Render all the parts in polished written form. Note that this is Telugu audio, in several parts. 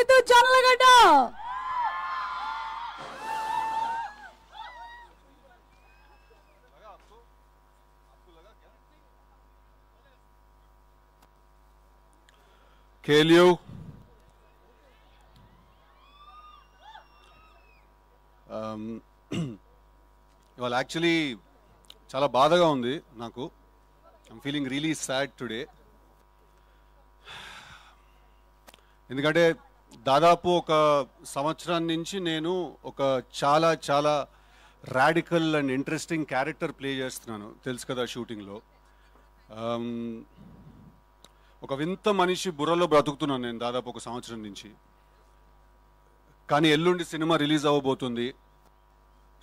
రైతు జొన్నలగడ్డ. కేలియు ఇవాళ యాక్చువల్లీ చాలా బాధగా ఉంది నాకు. I'm feeling really sad today. ఎందుకంటే దాదాపు ఒక సంవత్సరం నుంచి నేను ఒక చాలా చాలా radical and interesting character play చేస్తున్నాను, తెలుసు కదా షూటింగ్లో. ఒక వింత మనిషి బుర్రలో బ్రతుకుతున్నాను నేను దాదాపు ఒక సంవత్సరం నుంచి. కానీ ఎల్లుండి సినిమా రిలీజ్ అవ్వబోతుంది.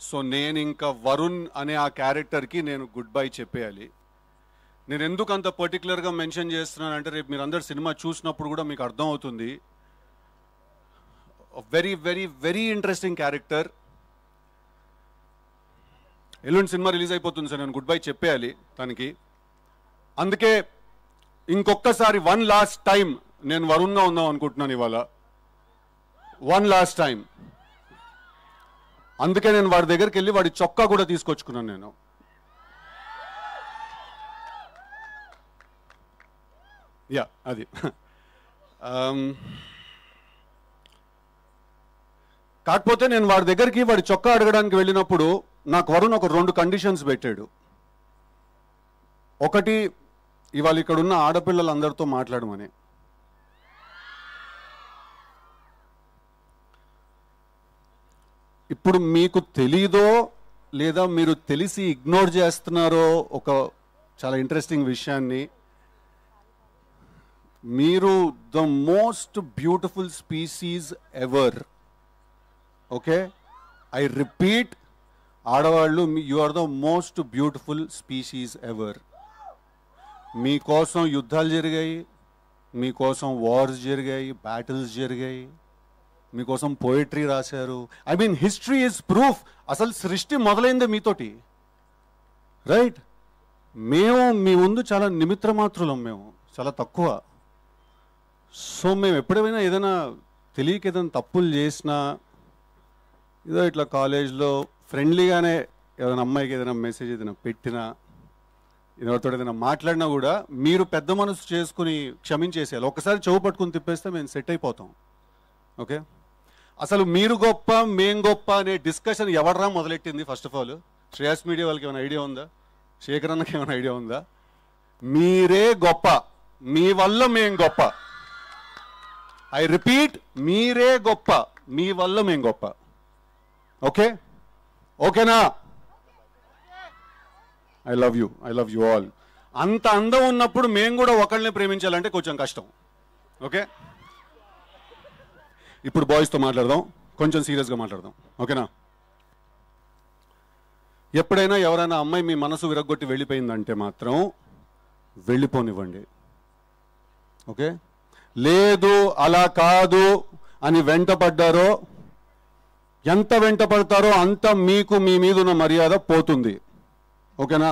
సో నేను ఇంకా వరుణ్ అనే ఆ క్యారెక్టర్కి నేను గుడ్ బై చెప్పేయాలి. నేను ఎందుకు అంత పర్టికులర్గా మెన్షన్ చేస్తున్నానంటే రేపు మీరు అందరు సినిమా చూసినప్పుడు కూడా మీకు అర్థం అవుతుంది. Very very very interesting character. ఎల్లుండి సినిమా రిలీజ్ అయిపోతుంది సార్, నేను గుడ్ బై చెప్పేయాలి తనకి. అందుకే ఇంకొకసారి వన్ లాస్ట్ టైం నేను వరుణ్గా ఉందాం అనుకుంటున్నాను ఇవాళ. One last time. అందుకే నేను వాడి దగ్గరికి వెళ్ళి వాడి చొక్కా కూడా తీసుకొచ్చుకున్నాను నేను. యా అది కాకపోతే నేను వాడి దగ్గరికి వాడి చొక్కా అడగడానికి వెళ్ళినప్పుడు నాకు వరుణ్ ఒక 2 కండిషన్స్ పెట్టాడు. ఒకటి, ఇవాళ ఇక్కడ ఉన్న ఆడపిల్లలందరితో మాట్లాడమని. ఇప్పుడు మీకు తెలీదో లేదా మీరు తెలిసి ఇగ్నోర్ చేస్తున్నారో ఒక చాలా ఇంట్రెస్టింగ్ విషయాన్ని. మీరు the most beautiful species ever. Okay, I repeat, ఆడవాళ్ళు you are the most beautiful species ever. మీకోసం యుద్ధాలు జరిగాయి, మీకోసం వార్స్ జరిగాయి, బ్యాటిల్స్ జరిగాయి, మీకోసం పోయిటరీ రాశారు. I mean history is proof. అసలు సృష్టి మొదలైందే మీతోటి, రైట్? మేము మీ ముందు చాలా నిమిత్ర మాత్రులం, మేము చాలా తక్కువ. సో మేము ఎప్పుడైనా ఏదైనా తెలియక ఏదైనా తప్పులు చేసినా, ఏదో ఇట్లా కాలేజ్లో ఫ్రెండ్లీగానే ఏదైనా అమ్మాయికి ఏదైనా మెసేజ్ ఏదైనా పెట్టినా, ఎవరితో ఏదైనా మాట్లాడినా కూడా మీరు పెద్ద మనసు చేసుకుని క్షమించేసేయాలి. ఒకసారి చెవు పట్టుకుని తిప్పేస్తే మేము సెట్ అయిపోతాం. ఓకే, అసలు మీరు గొప్ప మేం గొప్ప అనే డిస్కషన్ ఎవడరా మొదలెట్టింది? First of all Shreyas media వాళ్ళకి ఏమైనా ఐడియా ఉందా? శేఖర్ అన్నకి ఏమైనా ఐడియా ఉందా? మీరే గొప్ప, మీ వల్ల మేం గొప్ప. ఐ రిపీట్, మీరే గొప్ప, మీ వల్ల మేం గొప్ప. ఓకే, ఓకేనా? I love you all. అంత అందం ఉన్నప్పుడు మేము కూడా ఒకళ్ళని ప్రేమించాలంటే కొంచెం కష్టం. ఓకే, ఇప్పుడు బాయ్స్తో మాట్లాడదాం, కొంచెం సీరియస్గా మాట్లాడదాం. ఓకేనా? ఎప్పుడైనా ఎవరైనా అమ్మాయి మీ మనసు విరగొట్టి వెళ్ళిపోయిందంటే మాత్రం వెళ్ళిపోనివ్వండి. ఓకే, లేదు అలా కాదు అని వెంటపడ్డారో, ఎంత వెంటపడతారో అంత మీకు మీ మీద ఉన్న మర్యాద పోతుంది. ఓకేనా?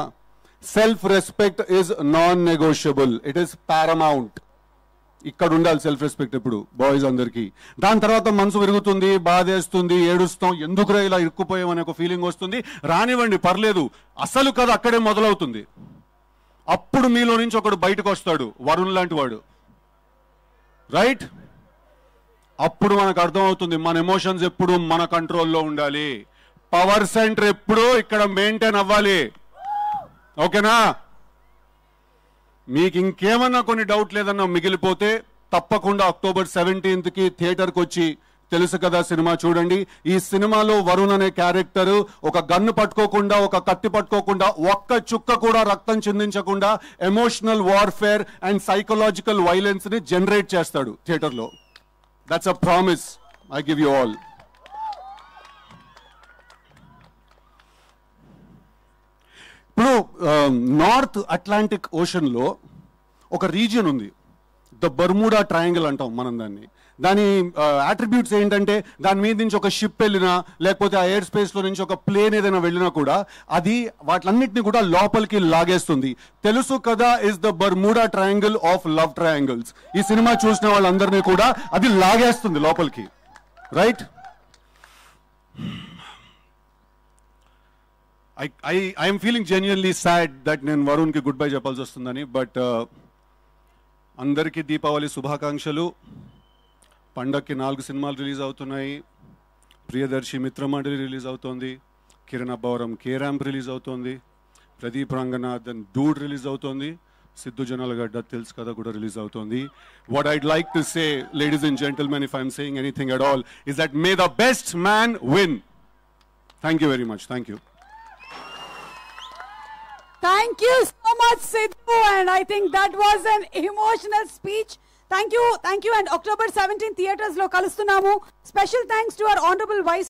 Self respect is non negotiable, it is paramount. ఇక్కడ ఉండాలి సెల్ఫ్ రెస్పెక్ట్ ఇప్పుడు బాయ్స్ అందరికీ. దాని తర్వాత మనసు విరుగుతుంది, బాధేస్తుంది, ఏడుస్తాం, ఎందుకురా ఇలా ఇరుక్కుపోయామనే ఒక ఫీలింగ్ వస్తుంది. రానివ్వండి, పర్లేదు. అసలు కథ అక్కడే మొదలవుతుంది. అప్పుడు మీలో నుంచి ఒకడు బయటకు వస్తాడు, వరుణ్ లాంటి వాడు, రైట్? అప్పుడు మనకు అర్థమవుతుంది మన ఎమోషన్స్ ఎప్పుడు మన కంట్రోల్లో ఉండాలి, పవర్ సెంటర్ ఎప్పుడు ఇక్కడ మెయింటైన్ అవ్వాలి. ఓకేనా? మీకు ఇంకేమన్నా కొన్ని డౌట్ లేదన్నా మిగిలిపోతే తప్పకుండా October 17కి థియేటర్కి వచ్చి తెలుసు కదా సినిమా చూడండి. ఈ సినిమాలో వరుణ్ అనే క్యారెక్టర్ ఒక గన్ను పట్టుకోకుండా, ఒక కత్తి పట్టుకోకుండా, ఒక్క చుక్క కూడా రక్తం చిందించకుండా emotional warfare and psychological violence ని జనరేట్ చేస్తాడు థియేటర్లో. That's a promise I give you all. ఇప్పుడు నార్త్ అట్లాంటిక్ ఓషన్లో ఒక రీజియన్ ఉంది, ద బర్ముడా ట్రయాంగిల్ అంటాం మనం దాన్ని. దాని అట్రిబ్యూట్స్ ఏంటంటే దాని మీద నుంచి ఒక షిప్ వెళ్ళినా లేకపోతే ఆ ఎయిర్ స్పేస్లో నుంచి ఒక ప్లేన్ ఏదైనా వెళ్ళినా కూడా అది వాటిలన్నింటినీ కూడా లోపలికి లాగేస్తుంది. తెలుసు కదా is the Bermuda triangle of love triangles. ఈ సినిమా చూసిన వాళ్ళందరినీ కూడా అది లాగేస్తుంది లోపలికి, right? I'm feeling genuinely sad that నేను వరుణ్కి గుడ్ బై చెప్పాల్సి వస్తుందని. బట్ అందరికీ దీపావళి శుభాకాంక్షలు. పండక్కి 4 సినిమాలు రిలీజ్ అవుతున్నాయి. ప్రియదర్శి మిత్రమండలి రిలీజ్ అవుతోంది, Kiran Abbavaram K ramp release అవుతోంది, ప్రదీప్ రంగనాథన్ డూడ్ రిలీజ్ అవుతోంది, సిద్ధు జనాలగడ్డ తెలుసు కదా కూడా రిలీజ్ అవుతోంది. What I'd like to say, ladies and gentlemen, if I'm saying anything at all, is that may the best man win. Thank you very much. Thank you. Thank you so much, Sidhu, and I think that was an emotional speech. Thank you, and October 17 theaters lo kalustunamu. Special thanks to our Honorable Vice